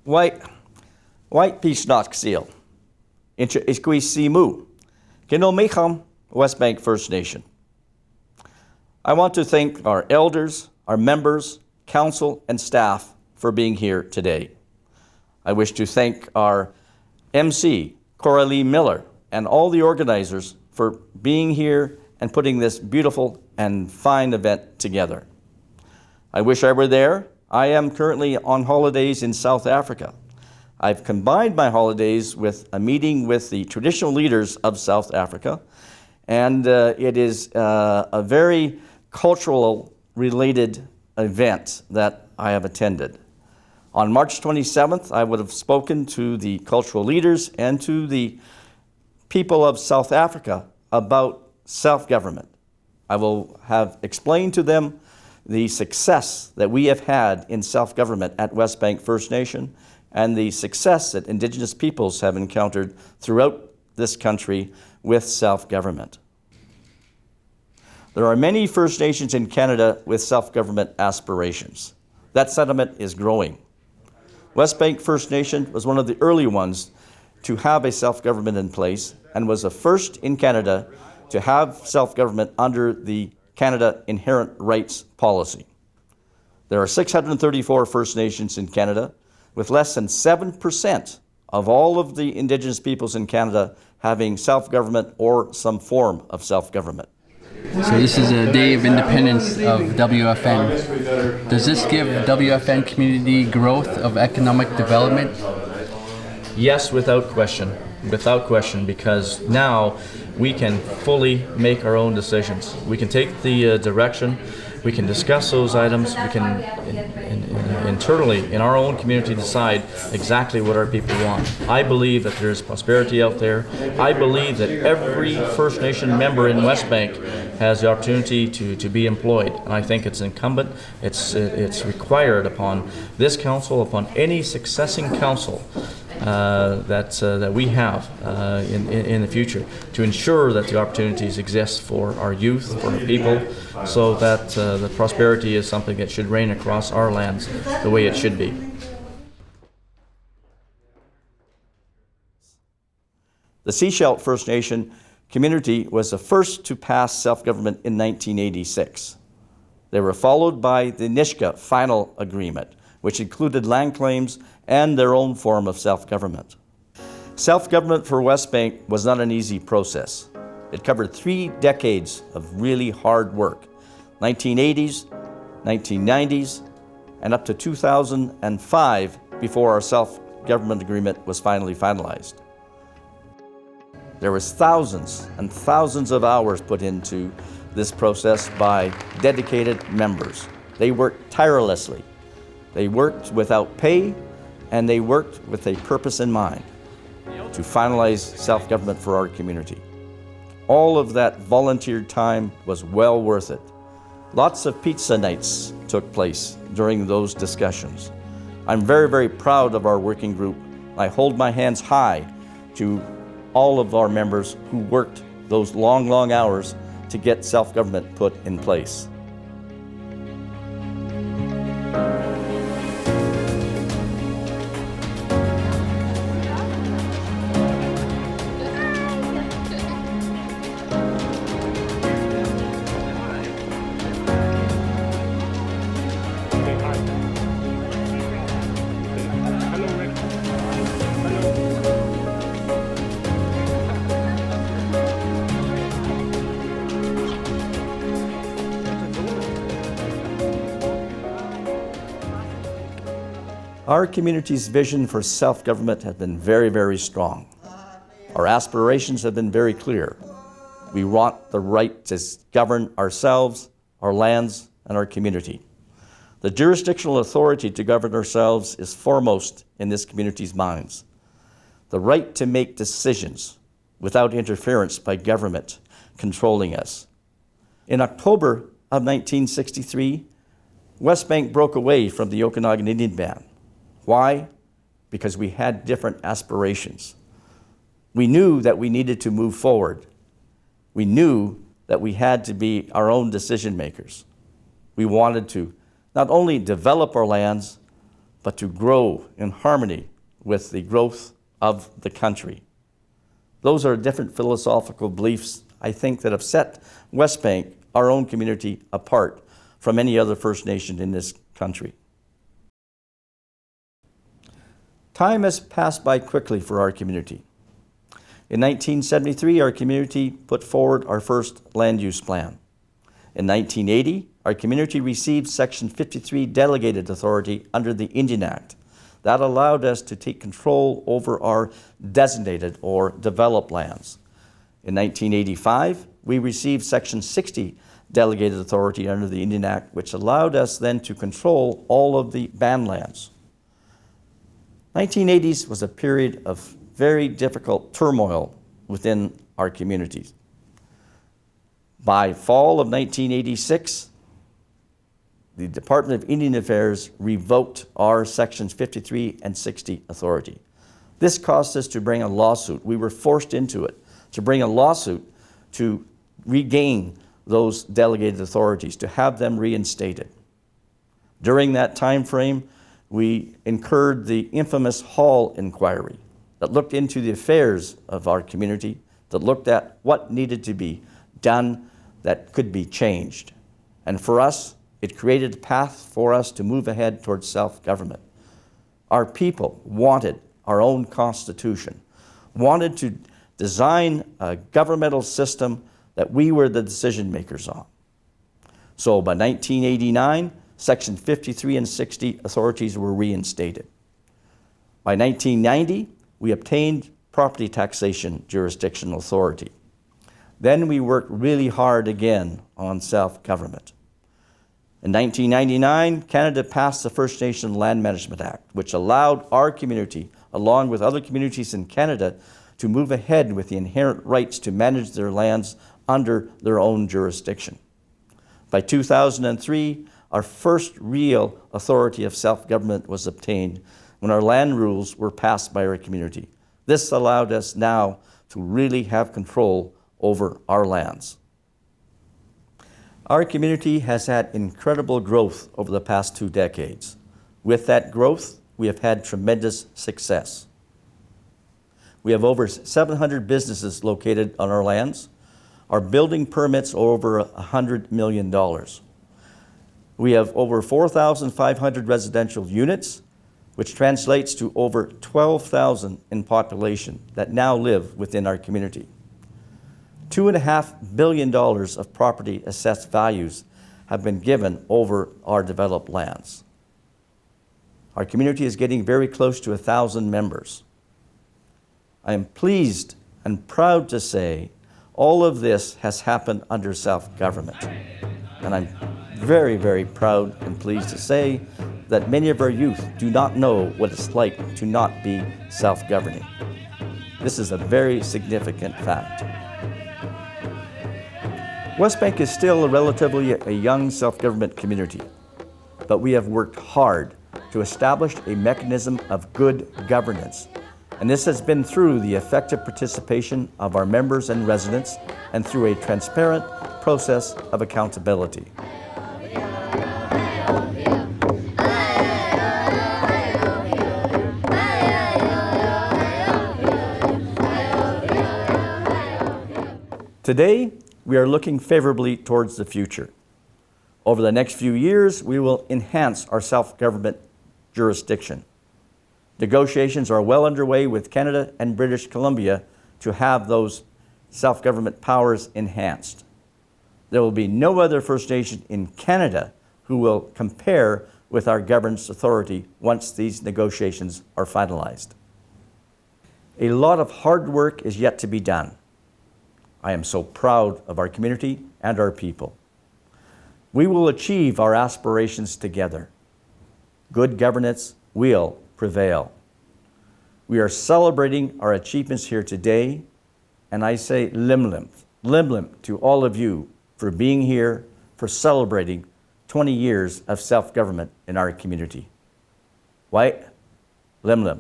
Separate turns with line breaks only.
White Peachnock Seal, Incha Iskwi Simu, Kino Mecham, Westbank First Nation. I want to thank our elders, our members, council, and staff for being here today. I wish to thank our MC, Coralie Miller, and all the organizers for being here and putting this beautiful and fine event together. I wish I were there. I am currently on holidays in South Africa. I've combined my holidays with a meeting with the traditional leaders of South Africa, and it is a very cultural related event that I have attended. On March 27th, I would have spoken to the cultural leaders and to the people of South Africa about self-government. I will have explained to them the success that we have had in self-government at Westbank First Nation and the success that Indigenous peoples have encountered throughout this country with self-government. There are many First Nations in Canada with self-government aspirations. That sentiment is growing. Westbank First Nation was one of the early ones to have a self-government in place and was the first in Canada to have self-government under the Canada Inherent Rights Policy. There are 634 First Nations in Canada, with less than 7% of all of the Indigenous peoples in Canada having self-government or some form of self-government.
So this is a day of independence of WFN. Does this give WFN community growth of economic development?
Yes, without question, because now we can fully make our own decisions. We can take the direction, we can discuss those items, we can internally in our own community decide exactly what our people want. I believe that there's prosperity out there. I believe that every First Nation member in Westbank has the opportunity to be employed, and I think it's incumbent, it's required upon this council, upon any succeeding council that we have in the future, to ensure that the opportunities exist for our youth, for our people, so that the prosperity is something that should reign across our lands the way it should be.
The Sechelt First Nation community was the first to pass self-government in 1986. They were followed by the Nisga'a Final Agreement, which included land claims and their own form of self-government. Self-government for Westbank was not an easy process. It covered 3 decades of really hard work, 1980s, 1990s, and up to 2005 before our self-government agreement was finally finalized. There was thousands and thousands of hours put into this process by dedicated members. They worked tirelessly. They worked without pay, and they worked with a purpose in mind to finalize self-government for our community. All of that volunteered time was well worth it. Lots of pizza nights took place during those discussions. I'm very, very proud of our working group. I hold my hands high to all of our members who worked those long, long hours to get self-government put in place. Our community's vision for self-government has been very, very strong. Our aspirations have been very clear. We want the right to govern ourselves, our lands, and our community. The jurisdictional authority to govern ourselves is foremost in this community's minds. The right to make decisions without interference by government controlling us. In October of 1963, Westbank broke away from the Okanagan Indian Band. Why? Because we had different aspirations. We knew that we needed to move forward. We knew that we had to be our own decision makers. We wanted to not only develop our lands, but to grow in harmony with the growth of the country. Those are different philosophical beliefs, I think, that have set Westbank, our own community, apart from any other First Nation in this country. Time has passed by quickly for our community. In 1973, our community put forward our first land use plan. In 1980, our community received Section 53 delegated authority under the Indian Act. That allowed us to take control over our designated or developed lands. In 1985, we received Section 60 delegated authority under the Indian Act, which allowed us then to control all of the banned lands. 1980s was a period of very difficult turmoil within our communities. By fall of 1986, the Department of Indian Affairs revoked our Sections 53 and 60 authority. This caused us to bring a lawsuit. We were forced into it to bring a lawsuit to regain those delegated authorities, to have them reinstated. During that time frame, we incurred the infamous Hall inquiry that looked into the affairs of our community, that looked at what needed to be done that could be changed. And for us, it created a path for us to move ahead towards self-government. Our people wanted our own constitution, wanted to design a governmental system that we were the decision makers on. So by 1989, Section 53 and 60 authorities were reinstated. By 1990, we obtained property taxation jurisdictional authority. Then we worked really hard again on self-government. In 1999, Canada passed the First Nation Land Management Act, which allowed our community, along with other communities in Canada, to move ahead with the inherent rights to manage their lands under their own jurisdiction. By 2003, our first real authority of self-government was obtained when our land rules were passed by our community. This allowed us now to really have control over our lands. Our community has had incredible growth over the past 2 decades. With that growth, we have had tremendous success. We have over 700 businesses located on our lands. Our building permits are over $100 million. We have over 4,500 residential units, which translates to over 12,000 in population that now live within our community. $2.5 billion of property assessed values have been given over our developed lands. Our community is getting very close to 1,000 members. I am pleased and proud to say all of this has happened under self-government. And I'm very, very proud and pleased to say that many of our youth do not know what it's like to not be self-governing. This is a very significant fact. Westbank is still relatively a young self-government community, but we have worked hard to establish a mechanism of good governance. And this has been through the effective participation of our members and residents and through a transparent process of accountability. Today, we are looking favorably towards the future. Over the next few years, we will enhance our self-government jurisdiction. Negotiations are well underway with Canada and British Columbia to have those self-government powers enhanced. There will be no other First Nation in Canada who will compare with our governance authority once these negotiations are finalized. A lot of hard work is yet to be done. I am so proud of our community and our people. We will achieve our aspirations together. Good governance will prevail. We are celebrating our achievements here today, and I say limlim to all of you for being here, for celebrating 20 years of self-government in our community. White, limlim.